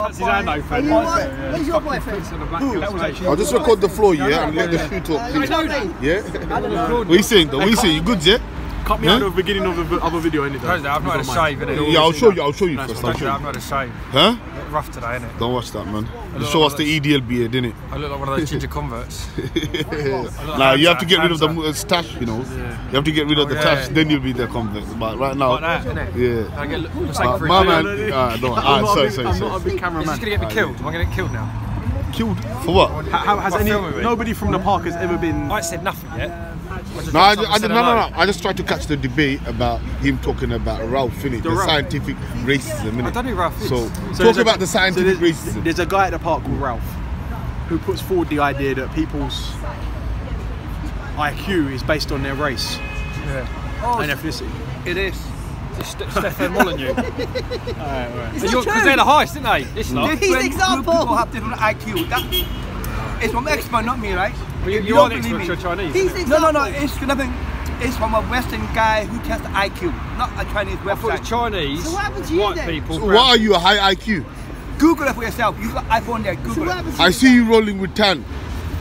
That's his hand open. Where's your boyfriend? I'll just record the floor, yeah, and let the shoe talk. Yeah? What are you saying though? What are you saying? You good, yeah? Cut me out of the beginning of the other video, innit? I've not had a shave, innit? Yeah, I'll show you first. I've not had a shave. Huh? Rough today, innit? Don't watch that, man. Just show us the EDL beard, innit? I look like one of those ginger converts. Nah, you have to get rid of the stash, you know. You have to get rid of the stash, then you'll be the convert. But right now, like that, innit? yeah. I get mistake for my man, sorry. I'm not a big cameraman. Is this going to get me killed? Am I going to get killed now? Killed? For what? Has nobody from the park has ever been... I said nothing yet. No, I just tried to catch the debate about him talking about Ralph, innit? The scientific racism, innit? I don't know who Ralph is. So talk about the scientific racism. There's a guy at the park called Ralph who puts forward the idea that people's IQ is based on their race and ethnicity. It is. Stefan Molyneux. Right. Because they're the highest, didn't they? It's not. He's the example. People have different IQ. It's from expert, not me, right? Well, you are the expert, you're Chinese. He's the example. No. It's nothing. It's from a Western guy who tests IQ, not a Chinese website. I thought it's Chinese. So what happened to you white then? people. So what are you, a high IQ? Google it for yourself. You got iPhone there. Google it. I see you rolling with Tan.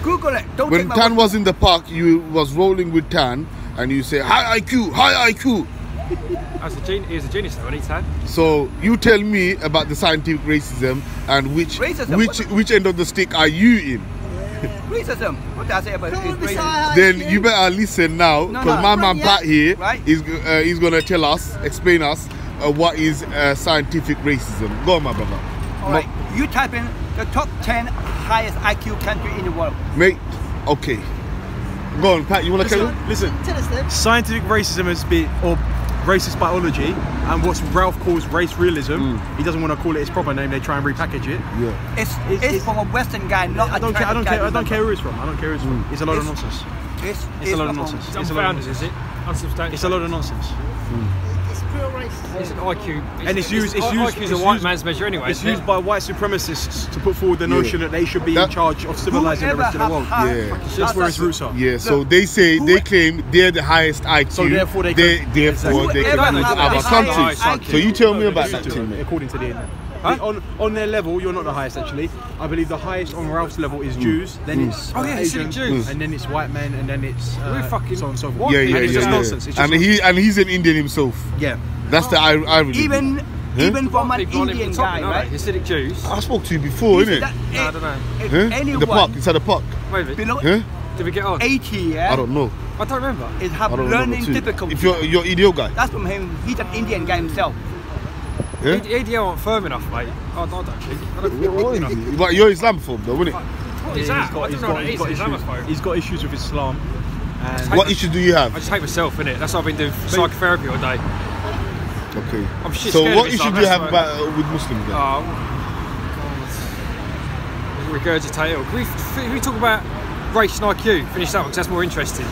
Google it. Don't When take my Tan word. was in the park, you was rolling with Tan, and you say high IQ, high IQ. He's a genius though, and he's had. So you tell me about the scientific racism and which end of the stick are you in? Racism. What did I say about racism? Then you better listen now, because my man Pat here is gonna tell us, explain us what is scientific racism. Go on, my brother. All right. You type in the top 10 highest IQ country in the world. Mate, okay. Go on, Pat. You wanna tell him? Listen. Tell us then. Scientific racism has been, or racist biology, and what Ralph calls race realism. He doesn't want to call it its proper name. They try and repackage it. Yeah. It's from a Western guy, not I don't care who it's from. I don't care who it's from. It's a load of nonsense. It's a load of nonsense. It's unfounded, is it? Unsubstantiated. It's a load of nonsense. It's pure racism. It's an IQ. And it's used. IQ is a white man's measure anyway. It's used by white supremacists to put forward the notion that they should be in charge of civilizing the rest of the world. That's where its roots are. Yeah. So they claim they're the highest IQ. So therefore they can manage other countries. So you tell me about that thing, mate. According to the internet. On their level, you're not the highest actually. I believe the highest on Ralph's level is Jews, then it's Asian, Jews. and then it's white men, and then it's we're fucking so on and so forth. Yeah. It's just nonsense. It's just and he's an Indian himself. Yeah. That's the irony. Even from an Indian guy, right? Hasidic Jews. I spoke to you before, innit? No, I don't know. In the park, inside the park. Maybe. Below Did we get on? 80, yeah? I don't know. I don't remember. Is have learning difficulties. If you're EDO guy. That's from him. He's an Indian guy himself. Yeah? EDL aren't firm enough, mate. I don't think. I don't think What is he? But you're Islamophobe though, isn't it? What is that? I don't know what it is. Islamophobe. He's got issues with Islam. What issues do you have? I just hate myself, innit? That's why I've been doing psychotherapy all day. Okay. I'm shit So scared what of issue Islam, do you that's have why- with Muslims then? Oh, God. Regurgitate it. Can we talk about race and IQ? Finish that one, because that's more interesting.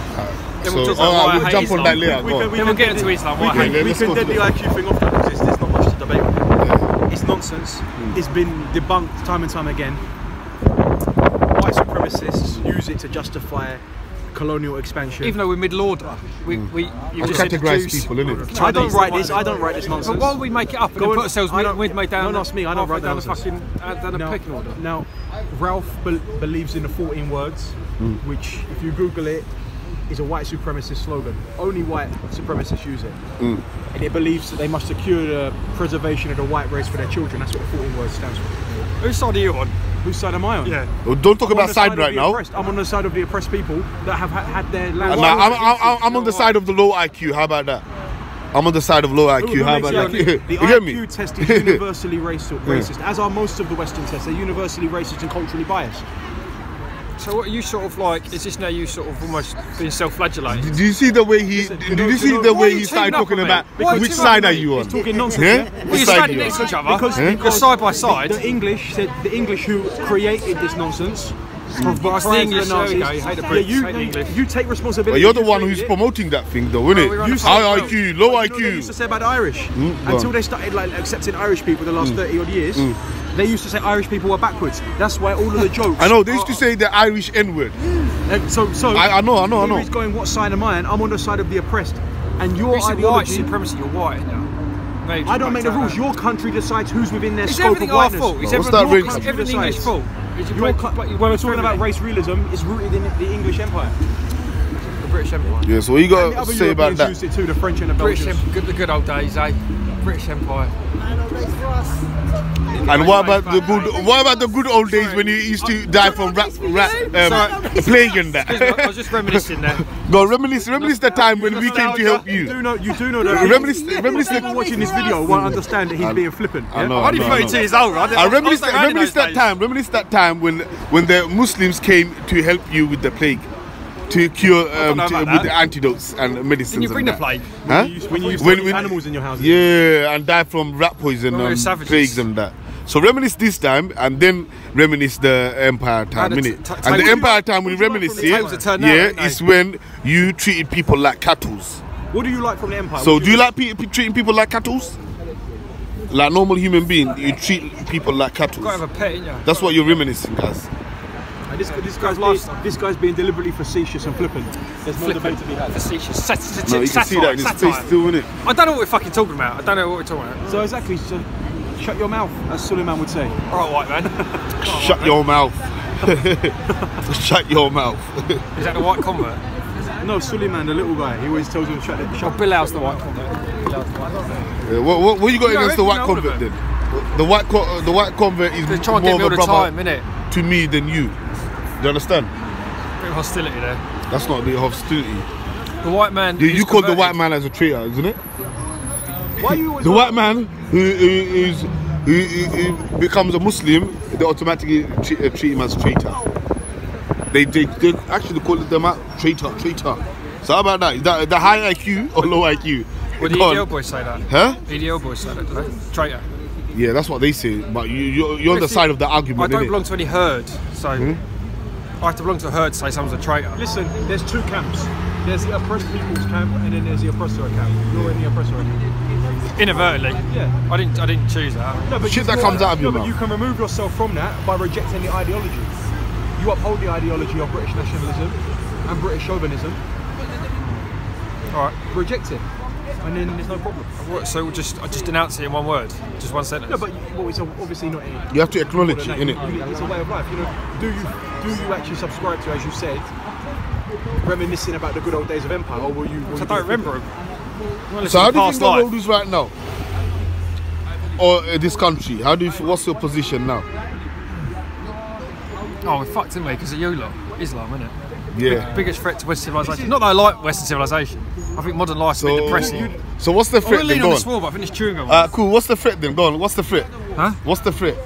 Then we'll talk about why I we'll hate jump Islam. on that later. Then we'll get into Islam. Why I hate We can dead the IQ thing off that because there's not much to debate on. It's nonsense. It's been debunked time and time again. White supremacists use it to justify colonial expansion. Even though we're middle order, you just said categorise Jews. people, innit? I don't write this nonsense. But why would we make it up and then put ourselves made down? No, it's me. I don't write down the the fucking down the pecking order. Now, Ralph believes in the 14 words, which, if you Google it, is a white supremacist slogan. Only white supremacists use it. And it believes that they must secure the preservation of the white race for their children. That's what the 14 words stands for. Whose side are you on? Whose side am I on? Yeah. Well, don't talk about side right now. I'm on the side of the oppressed people that have had their land. I'm on the side of the low IQ. How about that? I'm on the side of low IQ. How about that? The You get me? IQ test is universally racist, as are most of the Western tests. They're universally racist and culturally biased. So what are you sort of like? Is this now you sort of almost being self-flagellating? Do you see the way he? Did you see the way he started talking about which side are you on? He's talking nonsense. Well, you're standing next to each other. Because you're side by side. The English who created this nonsense. But the English, there we go. You hate the Brits, hate the English. You take responsibility. But you're the one who's promoting that thing, though, isn't it? High IQ, low IQ. They used to say about the Irish until they started like accepting Irish people the last 30 odd years. They used to say Irish people were backwards. That's why all of the jokes. I know they used to say the Irish N-word. So I know. He's going, what side am I on? I'm on the side of the oppressed. And your ideology. White supremacy. You're white now. I don't make the rules. Your country decides who's within their It's scope of everything our whiteness. fault. It's What's that ring? everything English fault. When we're talking about race realism, it's rooted in the English Empire. The British Empire. Yeah, so what you got The to other say about Europeans that? used it too, the French and the Belgians. The good old days, eh? British Empire. And what about the good old days when you used to die from plague and that? I was just reminiscing there. Go reminisce the time when we came to help you. You do know that. Reminisce People watching this video won't understand that he's being flippant. I know. I'm only 32 years old. I reminisce that time when the Muslims came to help you with the plague, to cure with the antidotes and medicines. Didn't you bring the and plague? Huh? When you used to eat animals in your houses. Yeah, and die from rat poison and savages. plagues and that. So reminisce this time and then reminisce the Empire time, innit? And the Empire time when you reminisce it, is when you treated people like cattle. What do you like from the Empire? So do you like treating people like cattle? Like normal human being, you treat people like cattle. Got to have a pet, innit? That's what you're reminiscing, guys. And this guy's being deliberately facetious and flippant. There's more debate to be had. Facetious. No, you can see that in his face still, innit? I don't know what we're fucking talking about. I don't know what we're talking about. So exactly, so shut your mouth, as Suleiman would say. Alright, white man. Shut your mouth. Shut your mouth. Is that the white convert? No, Suleiman, the little guy, he always tells you to shut it. Oh, Bilal's the white convert. Yeah, what you got against the white convert then? The white convert is They're trying to more get me of all a the time, brother innit? to me than you. Do you understand? Bit of hostility there. That's not a bit of hostility. The white man. You call the white man as a traitor, isn't it? Why are you always The white man who becomes a Muslim, they automatically treat him as traitor. They actually call them out traitor. So how about that? Is that the high IQ or low IQ? Would the EDL boys say that? Huh? EDL boys say that, do they? Traitor. Yeah, that's what they say. But you're on the side of the argument. I don't belong to any herd, so I have to belong to a herd to say someone's a traitor. Listen, there's two camps. There's the oppressed people's camp, and then there's the oppressor camp. You're in the oppressor camp. Inadvertently. Yeah. I didn't choose that. No, but Shit that comes out of your mouth. But you can remove yourself from that by rejecting the ideology. You uphold the ideology of British nationalism and British chauvinism. Alright. Reject it, and then there's no problem. So we'll just denounce it in one word, just one sentence. No, but it's obviously not. You have to acknowledge it, innit? It's a way of life. You know, do you actually subscribe to, as you said, reminiscing about the good old days of empire, or will you? I don't remember them. So how do you think the world is right now, or this country? What's your position now? Oh, we're fucked, didn't we? Because of you lot, Islam, innit? Yeah. Biggest threat to Western civilization. Not that I like Western civilization. I think modern life's a bit depressing. So what's the threat I'm then? leaning Go on on. this wall, but I finished chewing on. Cool. What's the threat then? Go on. What's the threat? Huh? What's the threat?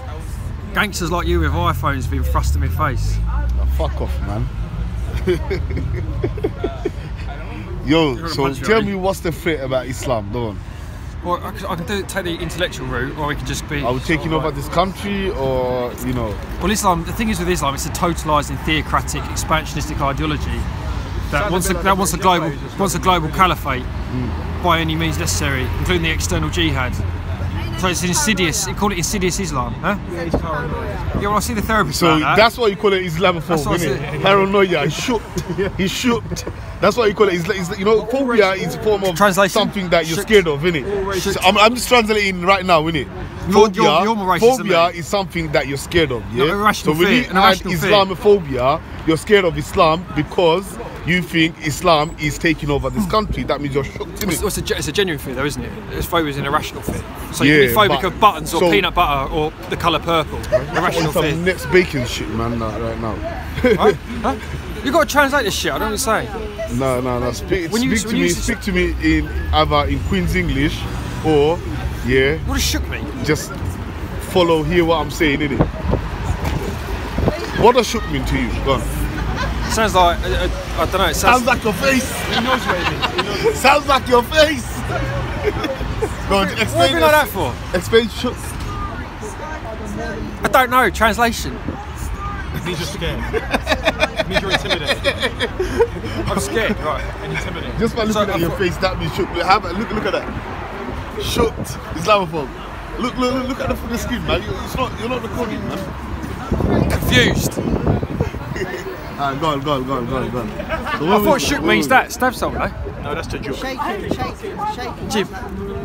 Gangsters like you with iPhones being thrust in my face. Oh, fuck off, man. Yo, so tell me what's the threat about Islam? Go on. Well, I can take the intellectual route, or we could just be. Are we taking over this country, or you know? Well, Islam. The thing is with Islam, it's a totalising, theocratic, expansionistic ideology that wants a global caliphate by any means necessary, including the external jihad. So it's insidious. You call it insidious Islam, huh? Yeah, he's paranoid. Yeah, well, I see the therapist. So about that. that's what you call it, Islamophobe, isn't it? Paranoia. He's shook. He's shook. That's what you call it. You know, phobia is a form of something that you're scared of, innit? So I'm just translating right now, innit? Phobia is something that you're scared of, yeah? No, so when you add Islamophobia, you're scared of Islam because you think Islam is taking over this country. That means you're shocked, innit? It's a genuine fear, though, isn't it? It's phobia is an irrational fear. So you can be phobic of buttons or peanut butter or the colour purple. Irrational fear. Some next bacon shit, man, right now. Huh? You got to translate this shit. I don't understand. No. Speak to me in either in Queen's English or What has shook me? Just hear what I'm saying, innit? What does shook mean to you? Go on. Sounds like I don't know. It sounds like your face. He knows what it means. Sounds like your face. Go on, explain. What have you like that for? Explain shook. I don't know. Translation. It means you're scared. It means you're intimidated. I'm scared, right? And intimidated. Just by looking at your face, that means shook. Look at that. Shooked. Islamophobe. Look at the screen, man. You're not recording, man. Confused. Go on. I thought shook means that. Stab something, eh? No, that's the joke. Shaking.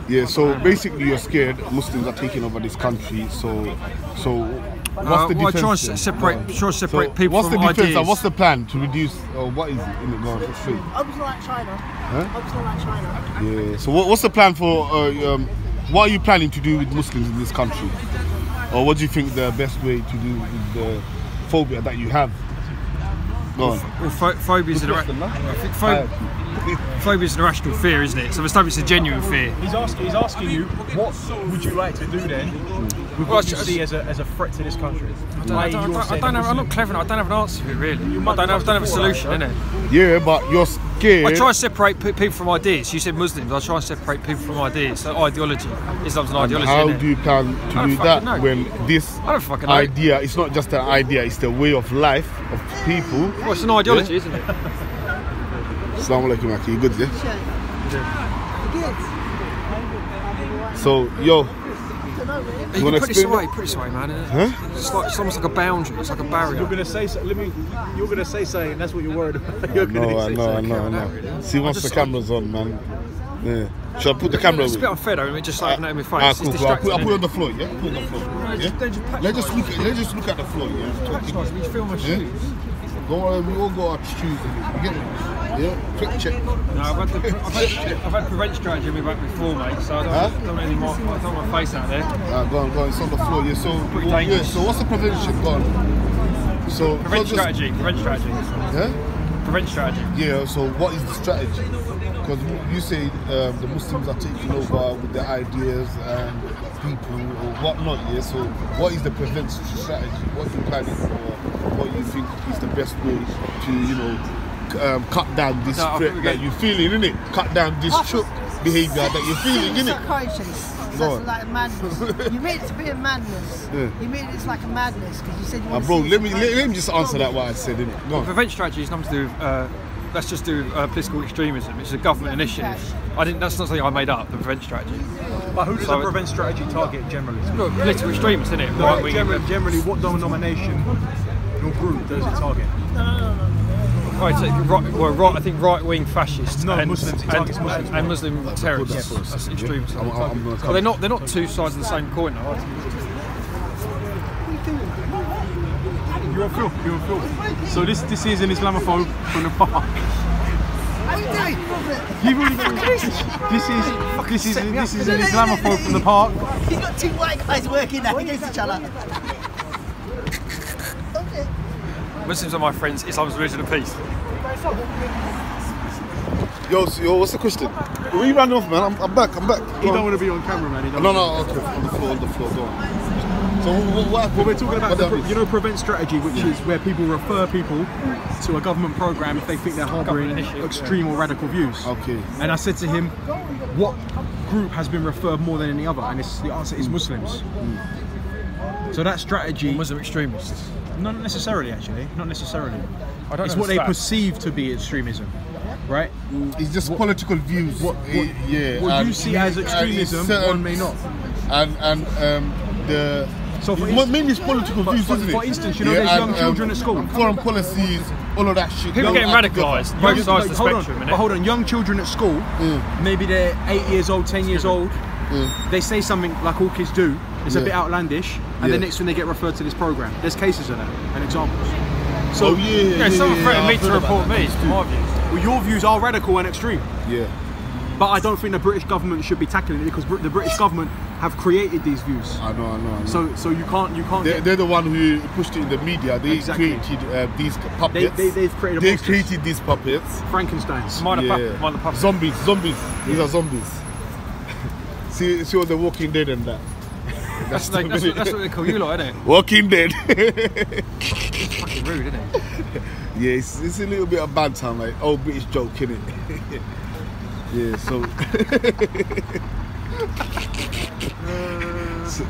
Yeah, so basically you're scared Muslims are taking over this country, so what's the defense? I try and separate people what's from the defense ideas. and what's the plan to reduce, or what is it in it going? Let's see. I was like China. Huh? I was like China. Yeah, so what's the plan for, what are you planning to do with Muslims in this country? Or what do you think the best way to do with the phobia that you have? Go on. Well, phobia is an irrational fear, isn't it? So it's a genuine fear. He's asking you, what would you like to do then with what you see as a threat to this country? I don't know. I'm not clever enough. I don't have an answer for it, really. I don't have a solution, innit? Yeah, but you're scared. I try and separate people from ideas. You said Muslims. I try and separate people from ideas. So ideology. Islam's an ideology. How innit? do you plan to do that when this I don't fucking know. idea, it's not just an idea, it's the way of life of people. Well, it's an ideology, isn't it? Assalamu alaikum, Aki. You good, yeah? Good. So, yo, You wanna can put this away, man. huh? It's almost like a boundary. It's like a barrier. You're gonna say you're gonna say something. That's what you're worried about. You're No, I know. See, once the camera's on, man. Yeah. Should I put the camera It's a away? bit unfair, though. Just like having it in my face. Ah, It's cool. I'll distracting. put it on the floor, yeah? Put it on the floor. Yeah? Let's just look at the floor, yeah? You feel my shoes. Don't worry, we all got our shoes. You get it? Yeah? Quick check. No, I've had prevent strategy in my back before, mate. So I don't really want my face out there. Go on. It's on the floor. Yeah. So, Pretty dangerous. So what's the prevention? Go on. So Prevent strategy. Yeah. Prevent strategy. Yeah. So what is the strategy? Because you say the Muslims are taking over with their ideas and people or whatnot. Yeah. So what is the prevention strategy? What are you planning for? What you think is the best way to, cut down this threat that you're feeling, innit? Cut down this shook behaviour that you're feeling, innit? That's like a madness. You made it to be a madness. Yeah. You made it like a madness because you said you want to Bro, see let me just answer that what I said, innit? Go on. Prevent strategy is nothing to do with, let's just do political extremism. It's a government initiative. That's not something I made up, the prevent strategy. But who does the prevent strategy target generally? Look, political extremists, isn't it? No, generally, what denomination or group does it target? Right, I think right-wing fascists and Muslims. It targets Muslims. and Muslim terrorists. That's extremism. Well, they're not two sides of the same coin, though, are they? You're a fool. So this is an Islamophobe from the park. This is an Islamophobe from the park. You've got two white guys working now against each other. Muslims are my friends. Islam's religion of peace. Yo, what's the question? Where you ran off, man? I'm back. He don't want to be on camera, man. No, okay, on the floor, go on. So what happened? Well, we're talking about prevent strategy, which is where people refer people to a government program if they think they're harbouring extreme or radical views. Okay. And I said to him, what group has been referred more than any other? And the answer is Muslims. So that strategy... Muslim extremists. Not necessarily, actually. Not necessarily. It's what they understand. perceive to be extremism, right? It's just political views. What you see as extremism, one may not. So mainly it's political views, isn't it? For instance, there's young children at school. Foreign policies, all of that shit. People getting radicalised, both sides of the spectrum. But hold on, young children at school, maybe they're 8 years old, 10 years old, they say something like all kids do, it's a bit outlandish, and the next when they get referred to this program. There's cases of that and examples. So someone threatened me to report me, to my views. Well, your views are radical and extreme. Yeah. But I don't think the British government should be tackling it because the British government have created these views. I know. So you can't. They're the one who pushed it in the media. They created these puppets. They've created. They created these puppets. Frankenstein's. Mind the puppet. Zombies. These are zombies. see what the Walking Dead and that. That's what they call you lot, isn't it? Walking Dead. It's fucking rude, isn't it? Yeah, it's a little bit of banter, like old British joke, innit? Yeah,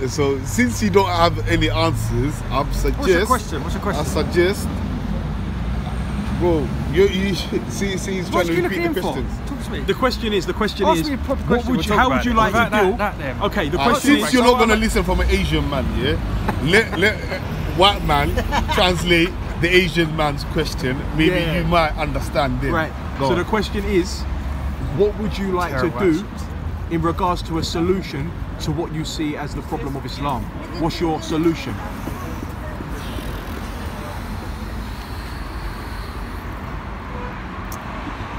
so since you don't have any answers, What's your question? I suggest, bro, you see he's trying to repeat the questions. Talk to me. The question is, How would you like to deal? Okay, the question is, since you're not gonna listen from an Asian man, yeah, let white man translate the Asian man's question. Maybe you might understand it. Right. So the question is, What would you like to do in regards to a solution to what you see as the problem of Islam? What's your solution?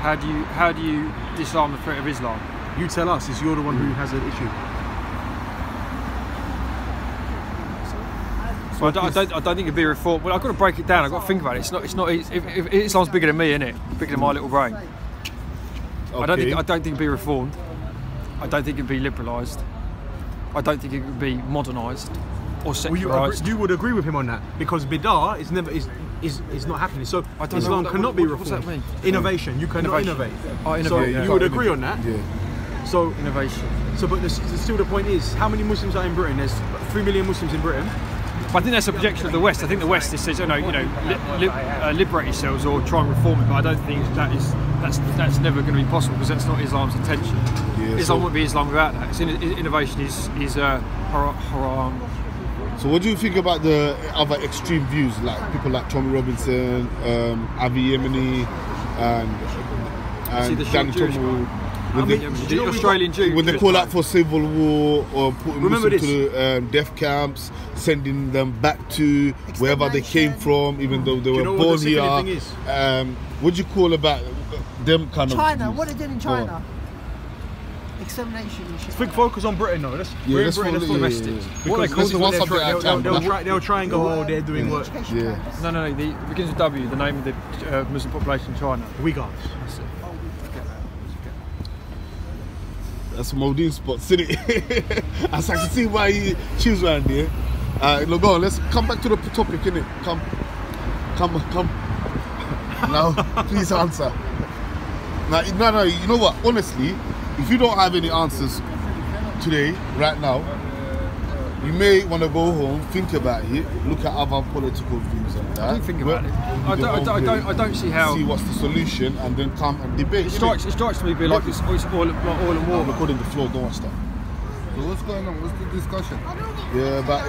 How do you disarm the threat of Islam? You tell us, as you're the one who has an issue. So I don't think it'd be a reform. Well, I've got to break it down. I've got to think about it. It's not. If Islam's bigger than me, isn't it? Bigger than my little brain. Okay. I don't think it'd be reformed. I don't think it'd be liberalised. I don't think it would be modernised or secularised. Well, you would agree with him on that, because bid'ah is never is not happening. So Islam cannot be reformed. What does that mean? Innovation. You cannot innovate. Oh, innovate. So yeah. you would agree on that. Yeah. So innovation. So, but still the point is, how many Muslims are in Britain? There's 3 million Muslims in Britain. But I think that's a projection of the West. I think the West says, liberate yourselves or try and reform it. But I don't think that's never going to be possible, because that's not Islam's intention. Yeah, Islam wouldn't be Islam without that. It's innovation is haram. So what do you think about the other extreme views, like people like Tommy Robinson, Avi Yemeni, and Dan Tomo? The Australian Jew. When they call out for civil war or putting Muslims to the death camps, sending them back to wherever they came from, even though they were born here. What do you call about them kind of China, views? what they did in China? Extermination and shit. Big focus on Britain though. We're in Britain, let's domestic. They'll try and go, they're doing work. Yeah. No, it begins with W, the name of the Muslim population in China. Uyghurs. That's Modine's spot, city. As I can see why he choose around here. Look, go on, let's come back to the topic, innit? Come. Now, please answer. Now, no, you know what? Honestly, if you don't have any answers today, right now, you may want to go home, think about it, look at other political views and that. I don't think about it. I don't see how. See what's the solution and then come and debate. It strikes me a bit like it's oil and water. I'm recording the floor, don't watch that. So what's going on? What's the discussion? Yeah, about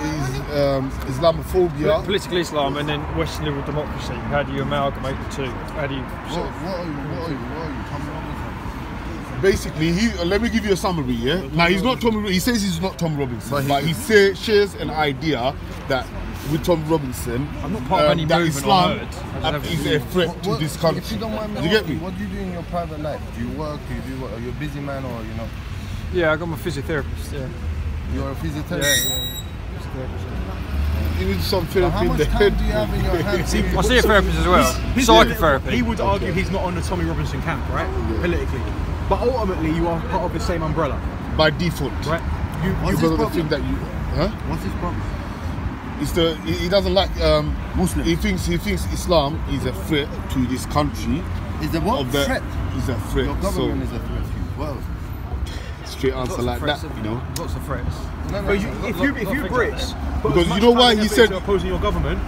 Islamophobia. Political Islam and then Western liberal democracy. How do you amalgamate the two? How do you... What are you? Tell me what. Basically, let me give you a summary, yeah? Now, he's not Tommy, he says he's not Tom Robinson, but he shares an idea that with Tom Robinson, I'm not part of any that movement Islam is a threat to this country. If you don't mind me you get me? What do you do in your private life? Do you work? Do you do what? Are you a busy man or, you know? Yeah, I got my physiotherapist, yeah. You're a physiotherapist? Yeah. Physiotherapist. You need some therapy How much time do you have in your hands? I see a therapist as well. Psychotherapy. He would argue he's not on the Tommy Robinson camp, right? Yeah. Politically. But ultimately, you are part of the same umbrella. By default. Right? You've got the thing that you... Huh? What's his problem? It's he doesn't like Muslim. He thinks Islam is a threat to this country. Is a what? Threat? Is a threat. Your government is a threat to you. Well, straight answer like that, you know. Lots of threats. But if you Brits, because you know why he said opposing your government,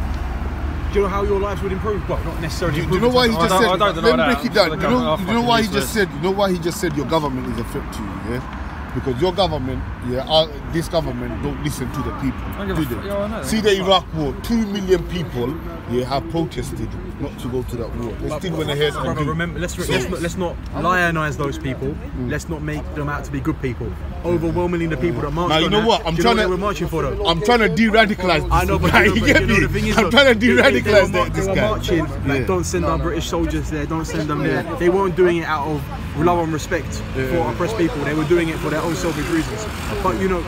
do you know how your lives would improve? Well, not necessarily. Do you know why he just said? Let me break it down. You know why he just said? You know why he just said your government is a threat to you? Yeah. Because your government, this government don't listen to the people, do they? Yeah, see the Iraq war, 2 million people have protested not to go to that war. They still went ahead and do. Remember, let's not lionise those people. Let's not make them out to be good people. Overwhelmingly, the people that marched. Now you know what? I'm trying to. We're marching for them. I'm trying to de-radicalise this. I know, but you get me? The thing is, I'm trying to de-radicalise this guy. They were marching, like, don't send our British soldiers there. Don't send them there. They weren't doing it out of love and respect for oppressed people. They were doing it for their own selfish reasons. But you know,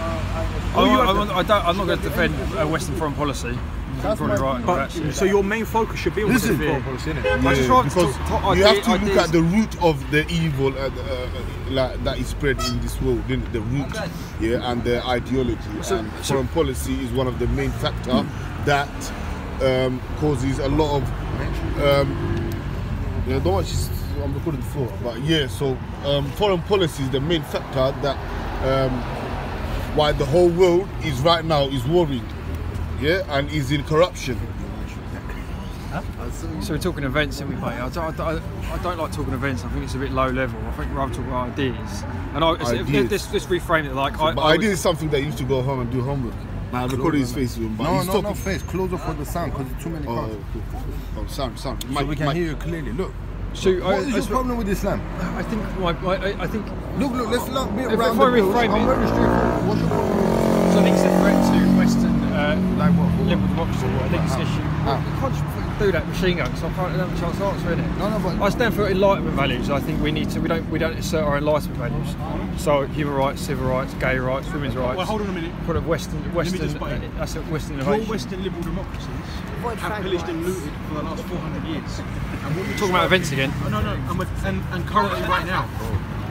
I'm not going to defend Western foreign policy. That's probably right. But, so your main focus should be on Western foreign policy, isn't it? Yeah, because you have to look at the root of the evil that is spread in this world, the root, and the ideology. And foreign policy is one of the main factors that causes a lot of. Don't watch. I'm recording the floor, but so foreign policy is the main factor that why the whole world is right now is worried, and is in corruption. So we're talking events, aren't we, mate? I don't like talking events. I think it's a bit low level. I think we'd rather talk about ideas. And let's reframe it like. But ideas is something that you used to go home and do homework. Now I'm recording his face with him, but no, not face. Closer for the sound, because it's too many cars. Sound. So we can hear you clearly. Look. So What is your problem with Islam? I think I think. Look, let's not be If around I the bush. reframe I'm it- very straightforward. What's your problem with Islam? So I think it's a threat to Western Like what? liberal democracy. I think it's an issue. You can't just do that machine gun, so I can't have a chance to answer it. No, but I stand for enlightenment values. I think we need to. We don't assert our enlightenment values. So human rights, civil rights, gay rights, women's rights. Well, hold on a minute. Kind of Western. That's a Western Your innovation. Western liberal democracies have pillaged and looted for the last 400 years. And what we're Talking about events again. No, and currently right now.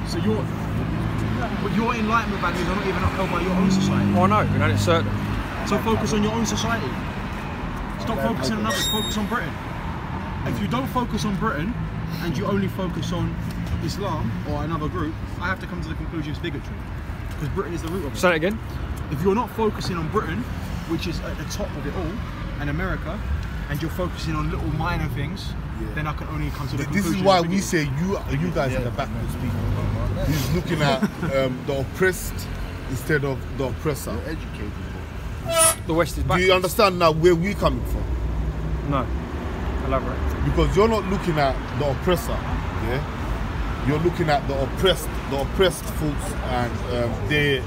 So your enlightenment values are not even upheld by your own society. Oh no, we don't assert them. So focus on your own society. Stop focusing on others, focus on Britain. If you don't focus on Britain and you only focus on Islam or another group, I have to come to the conclusion it's bigotry. Because Britain is the root of it. Say it again. If you're not focusing on Britain, which is at the top of it all, and America, and you're focusing on little minor things, then I can only come to the conclusion. This is why we say you guys are the backwards people. He's looking at the oppressed instead of the oppressor. you're educated. The West is Do backwards. you understand now where we're coming from? No. Elaborate. Because you're not looking at the oppressor, yeah? You're looking at the oppressed folks and their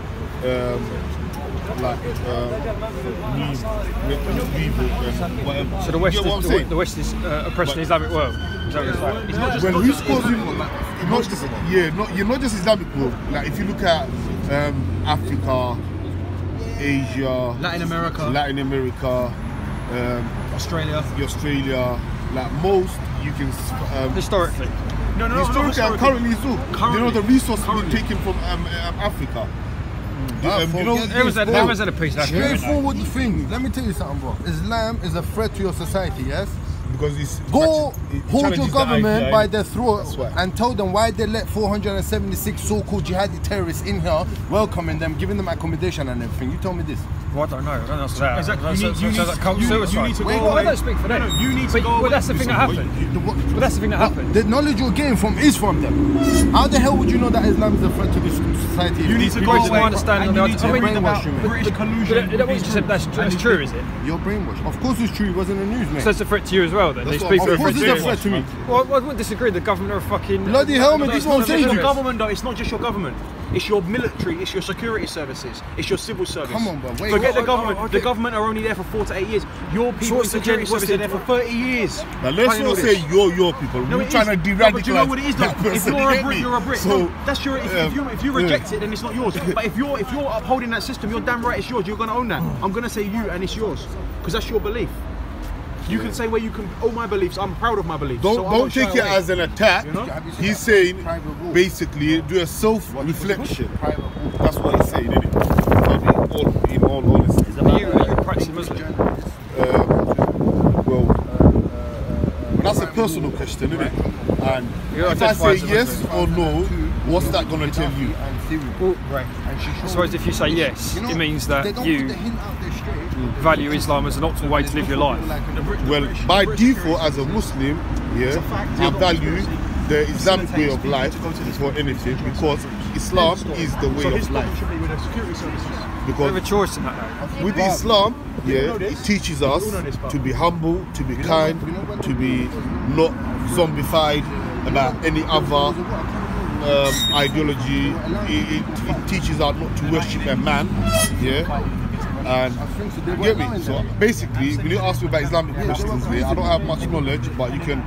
whatever. So the West, You get what I'm saying? the West is oppressing the Islamic world. Is that what you're saying? It's not just, When not who's just causing, most of them. you're not just Islamic world. Like if you look at Africa, Asia, Latin America, Australia, like most you can Historically. No, historically and currently too. You know the resources being taken from Africa. You know, There was a piece of that. Straightforward thing. Let me tell you something, bro. Islam is a threat to your society, yes? because it's Go it hold your challenges the government idea. by their throat That's right. and tell them why they let 476 so-called jihadi terrorists in here, welcoming them, giving them accommodation and everything. You tell me this. Well, I don't know. I don't answer that. Exactly. That cult suicide. need to go Well, I away. don't speak for them. No, you need to go Well, away. that's the thing that happened. But that's the thing that happened. The knowledge you're getting from is from them. How the hell would you know that Islam is a threat to this society? You need to go Because away my understanding and of you the need to idea- read about brainwash you, man. British collusion. But what you said, that's true, is it? You're brainwashed. Of course it's true. It was in the news, mate. So it's a threat to you as well, then? That's These what- people of are course threat it's to a you. threat to me. Well, I wouldn't disagree. The government are fucking... Bloody hell, man, this is what I'm It's saying. not your government though, it's not just your government. It's your military, it's your security services, it's your civil service. Come on, bro, wait, Forget what- the government. okay. The government are only there for 4 to 8 years. Your people in what's the security gen- what's services are the- there for 30 years. Now let's Can't you not know say this? your people. No, We're it trying is. to No, de-radicalize. but you know what it is though? that If person, you're you a get Brit, me? you're a Brit. So, No, that's your. If you reject it, then it's not yours. But if you're upholding that system, you're damn right it's yours. You're gonna own that. I'm gonna say you, and it's yours, because that's your belief. You can say where you can. All my beliefs. I'm proud of my beliefs. so I don't won't take shy it away. as an attack. You know? He's saying Private rule. basically do a self-reflection. Private rule. That's what he's saying, isn't it? In all honesty. Are you a practicing Muslim? Well, that's a personal question, isn't it? And You're if I identified say as a yes Muslim. or no, what's that going to tell you? And theory. Well, Right. And she I showed suppose me. if you say yes, You know, it means they that don't you put the hint out there straight. value Islam as an optimal way to live your life. Well, by default, as a Muslim, yeah, I value the Islamic way of life before anything because Islam is the way of life. We have a Because choice in that though. with Islam, yeah, it teaches us to be humble, to be kind, to be not zombified about any other ideology. It teaches us not to worship a man, yeah. And you get me? So basically, when you ask me about Islamic questions, yeah, I don't have much knowledge, but you can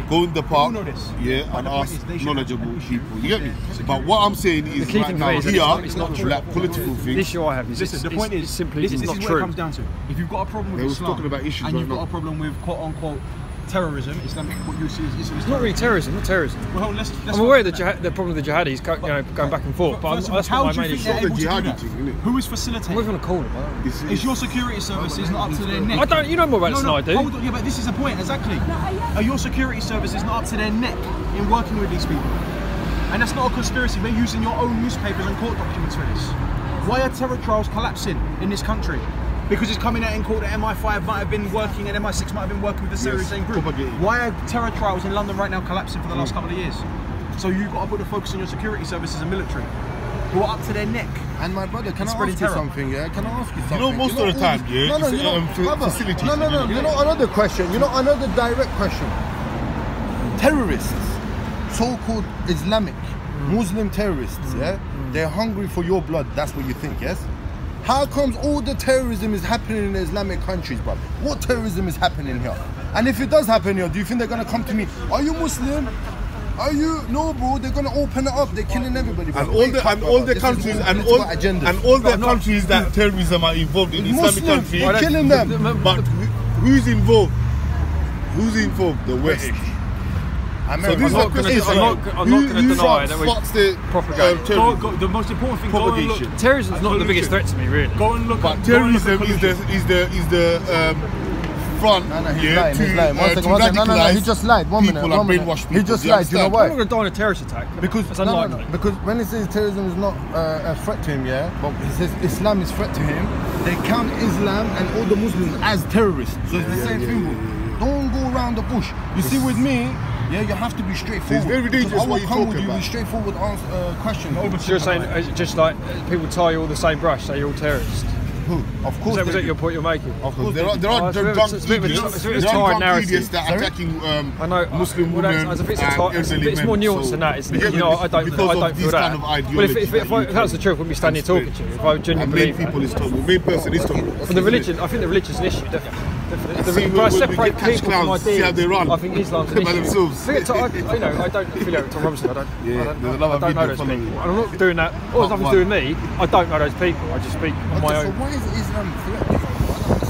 go in the park, yeah, and ask knowledgeable people. You get me? But what I'm saying is key right thing for now me is that here, it's not true. like political The things. issue I have is Listen, the point is simply this it's is not what it true. comes down to. If you've got a problem with They was Islam talking about issues and you've right got now. a problem with quote unquote terrorism, Islamic, what you see is Islam. It's not really terrorism, not terrorism. Well, let's I'm aware of the problem with the jihadis going back and forth, but First of all, that's how not do my you main think issue. they're It's not able the to do jihadi thing, that? isn't it? Who is What are facilitating? you going to call it? Is your security services not up to their neck? I don't. You know more about this than I do. Hold on, yeah, but this is the point, exactly. Are your security services not up to their neck in working with these people? And that's not a conspiracy, they're using your own newspapers and court documents for this. Why are terror trials collapsing in this country? Because it's coming out in court that MI5 might have been working and MI6 might have been working with the very same group. propagating. Why are terror trials in London right now collapsing for the last couple of years? So you've got to put the focus on your security services and military, who are up to their neck. And my brother, can I spreading ask you terror. something? Yeah, can I ask you something? know, most of the all time, these- yeah, No, it's, you know, brother, facilities. no. You know another question. You know another direct question. Terrorists. so-called Islamic Muslim terrorists, yeah, they're hungry for your blood. That's what you think, yes? How comes all the terrorism is happening in the Islamic countries, bro? What terrorism is happening here? And if it does happen here, do you think they're gonna come to me? Are you Muslim? Are you? No, bro. They're gonna open it up. They're killing everybody. Bro. And all the countries countries that terrorism are involved in, Islamic countries, are killing them. But who's involved? Who's involved? The West. I'm not going to deny that we propagate. The most important thing, propagation. Terrorism is not the biggest threat to me, really. Go and look. But terrorism is the front to radicalise. He just lied. 1 minute. He just lied. You know why? I'm not going to die in a terrorist attack. Because it's unlikely. Because when he says terrorism is not a threat to him, yeah, but he says Islam is a threat to him. They count Islam and all the Muslims as terrorists. So it's the same thing. Don't go around the bush. You see, with me. Yeah, you have to be straightforward. It's very dangerous what you're talking about. With straightforward questions. So you're saying just like people tie you all the same brush, say you're all terrorists? Who? Of course. Was that your point you're making? Of course. There are drunk idiots that are attacking Muslim women. I think it's more nuanced than that. Isn't it? You know, I don't feel that. Well, if that was the truth, I wouldn't be standing here talking to you. If I genuinely believe that. The main person is talking. For the religion, I think the religion's an issue, definitely. If I separate people from ideas, I think Islam's an issue. I don't affiliate with Tom Robinson. I don't know those people. And I'm not doing that. All it's nothing to do with me. I don't know those people. I just speak on my own. So why is Islam threatening?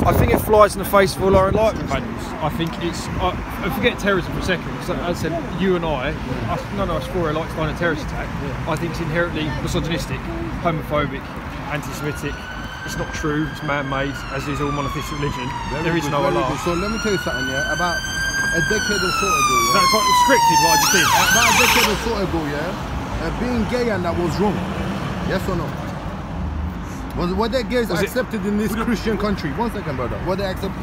I think it flies in the face of all our enlightenment values. I think it's. I forget terrorism for a second, because as I said, you and none of us four are like to find a terrorist attack. I think it's inherently misogynistic, homophobic, anti-Semitic. It's not true, it's man-made, as is all monotheistic religion. There is no Allah. So let me tell you something, yeah, about a decade or so ago, yeah? That's quite scripted what I just did. About a decade or so ago, yeah, being gay and that was wrong. Yes or no? Were they gays accepted in this Christian country? 1 second, brother. Were they accepted?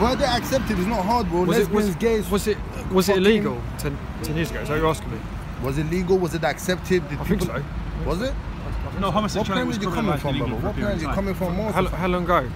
Were they accepted? It's not hard, bro. Lesbians, gays. Was it illegal 10 years ago? Is that what you're asking me? Was it legal? Was it accepted? I think so. Was it? No, homosexuality was coming from, brother? What planet are you coming from? How long ago?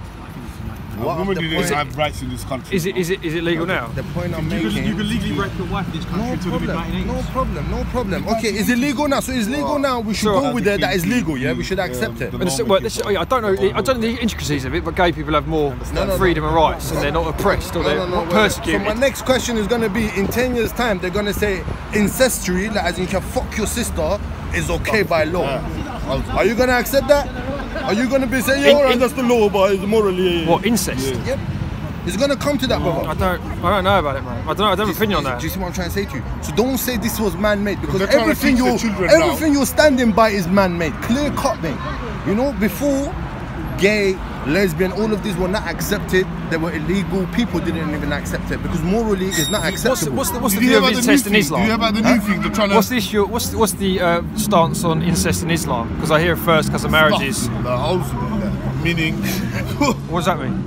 Women didn't have rights in this country. Is it legal now? The point I'm making. You can legally rape your wife in this country until the mid-1980s. No problem. Okay, is it legal now? So it's legal now. We should go with it. That is legal. Yeah, we should accept it. I don't know the intricacies of it, but gay people have more freedom and rights, and they're not oppressed or they're not persecuted. So my next question is going to be: in 10 years' time, they're going to say ancestry, like as in you can fuck your sister, is okay by law. Are you going to accept that? Are you going to be saying, yeah, alright, that's the law, but it's morally... What, incest? Yeah. Yep. It's going to come to that, brother. I don't know about it, man. I don't have an opinion on that. Do you see what I'm trying to say to you? So don't say this was man-made, because everything you're standing by is man-made. Clear cut, mate. You know, before, gay, lesbian, all of these were not accepted. They were illegal. People didn't even accept it because morally it's not acceptable. What's the view of incest in Islam? Do you hear about the new thing? What's the issue? What's the stance on incest in Islam? Because I hear first because of marriages. Meaning. What does that mean?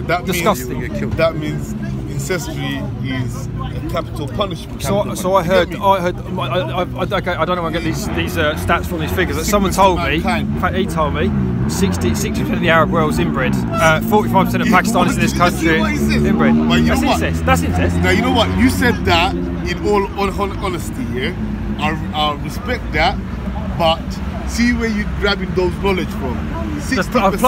That disgusting. That means ancestry is a capital punishment. So I heard. Okay, I don't know where I get these stats from, these figures. That someone told me. In fact, he told me 60% of the Arab world's inbred. 45% of Pakistanis in this country inbred. That's incest. Now you know what? You said that in all honesty. Yeah, I respect that, but see where you're grabbing those knowledge from. 60% of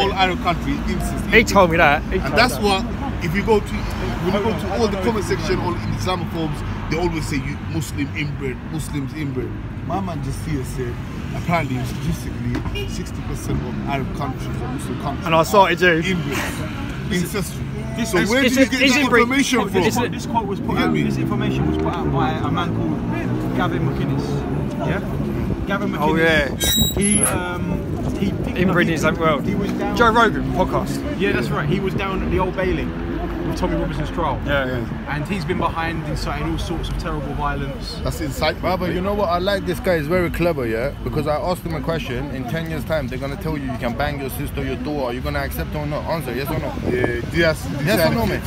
all Arab countries incest. He told me that. And that's what. If you go to all the comment section on Islamophobes, they always say you Muslims inbred. My man just here said apparently statistically 60% of Arab countries or Muslim countries. And I cited you. Inbred. Ancestry. So where did you get that information from? This information was put out by a man called Gavin McInnes. Yeah? Gavin McInnes. Oh yeah. He inbred in his own world. He was down, Joe Rogan podcast. Yeah, that's right. He was down at the Old Bailey with Tommy Robinson's trial. Yeah. And he's been behind inciting all sorts of terrible violence. That's incite. But you know what? I like this guy. He's very clever, yeah? Because I asked him a question. In 10 years' time, they're going to tell you can bang your sister, your daughter. Are you going to accept or not? Answer, yes or no? Yes or no, mate?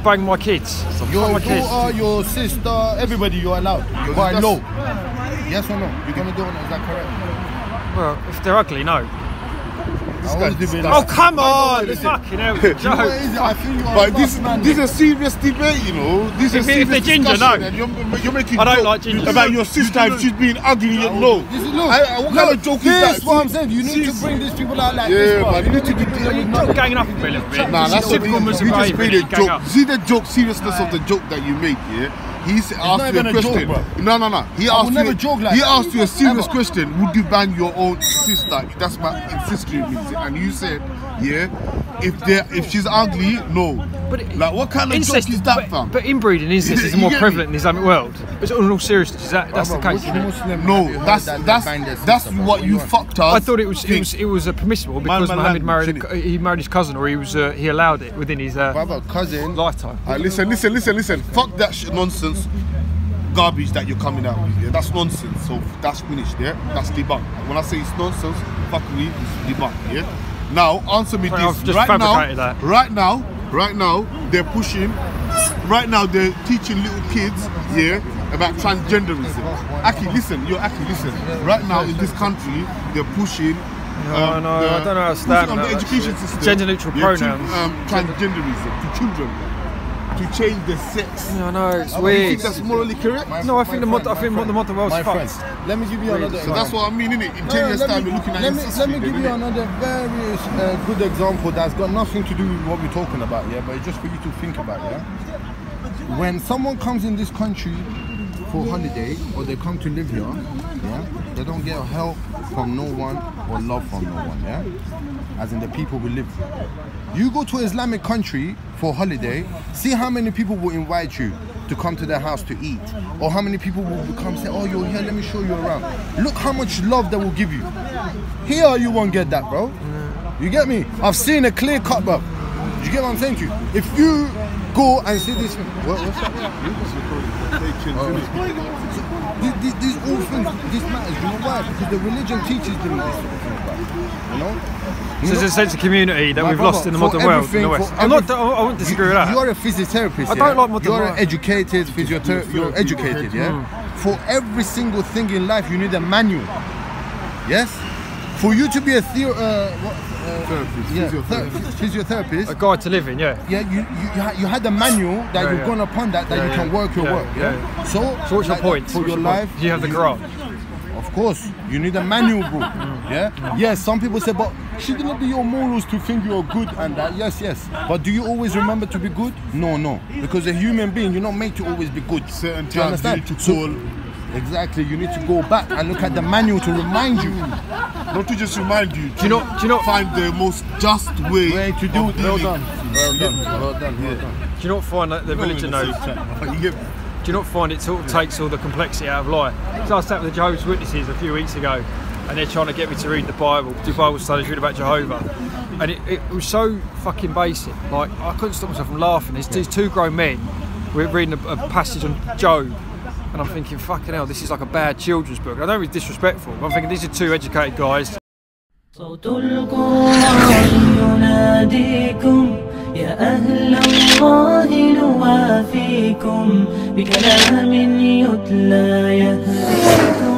Bang my kids. Your daughter, your sister, everybody you're allowed. By law. Yes or no? You're going to do it? Is that correct? Well, if they're ugly, no. Oh come on! Fucking hell, it's a joke. But this is a serious debate, you know. This is a serious ginger, no. and you're making I don't jokes like ginger. about your sister if she's being ugly. No. What kind of joke is that? That's what I'm saying. You need to bring these people out like this. Yeah, man. You need to be ganging up a little bit. Nah, that's what you just made a joke. See the joke, seriousness of the joke that you made, yeah? He asked you a question. No. He asked you a serious question. Would you ban your own sister? That's my sister, and you said, yeah. If she's ugly, no. But like, what kind of joke is that, fam? But inbreeding incest is more prevalent in the Islamic world. But in all seriousness, that's the case. No, that's what you fucked us. I thought it was permissible because Muhammad married his cousin, or he allowed it within his cousin lifetime. Listen. Fuck that nonsense, garbage that you're coming out with. Yeah? That's nonsense. So that's finished. Yeah, that's debunked. When I say it's nonsense, fuckery is debunked. Yeah. Now answer me this. Right now, they're pushing. Right now, they're teaching little kids, yeah, about transgenderism. Aki, listen. Right now in this country, they're pushing. I don't know how to stand on the education system. Gender neutral pronouns. Transgenderism to children. To change the sex. No, it's weird. weird. You think that's morally correct? No, I think the modern world's fucked. Let me give you another. So that's what I mean, innit? In 10 years' time, we're looking at Let me give you another very good example that's got nothing to do with what we're talking about, yeah, but it's just for you to think about, yeah. When someone comes in this country for holiday or they come to live here, yeah, they don't get help from no one or love from no one, yeah, as in the people who live here. You go to an Islamic country for holiday, see how many people will invite you to come to their house to eat, or how many people will come say, oh, you're here, let me show you around. Look how much love they will give you. Here you won't get that, bro. You get me? I've seen a clear cut, bro. You get what I'm saying to you? If you go and see this, what's that? These all things, this matters. You know why? Because the religion teaches them this sort of thing, you know? So there's a sense of community that we've lost in the modern world in the West. I wouldn't disagree with that. You're a physiotherapist. I don't like modern. You're an educated physiotherapist. You're educated, yeah. For every single thing in life, you need a manual. Yes. For you to be a physiotherapist, a guide to live in, yeah. Yeah, you had a manual that you've gone upon that you can work your work. Yeah. So what's your point? For your life, you have the grant. Of course, you need a manual, bro. Yeah. Yes, some people say, but shouldn't it be your morals to think you're good and that? Yes. But do you always remember to be good? No. Because a human being, you're not made to always be good. Certain do you understand? Exactly. You need to go back and look at the manual to remind you. Not to just remind you. Do you not find the most just way to do it? Well done. Do you not find that the religion knows? Do you not find it sort of takes all the complexity out of life? So I sat with the Jehovah's Witnesses a few weeks ago, and they're trying to get me to read the Bible, do Bible studies, read about Jehovah, and it was so fucking basic. Like, I couldn't stop myself from laughing. There's these two grown men, we're reading a passage on Job, and I'm thinking, fucking hell, this is like a bad children's book. I don't mean disrespectful, but I'm thinking these are two educated guys. صوت القرآن يناديكم يا أهل الله نوافيكم بكلام يتلى يهديكم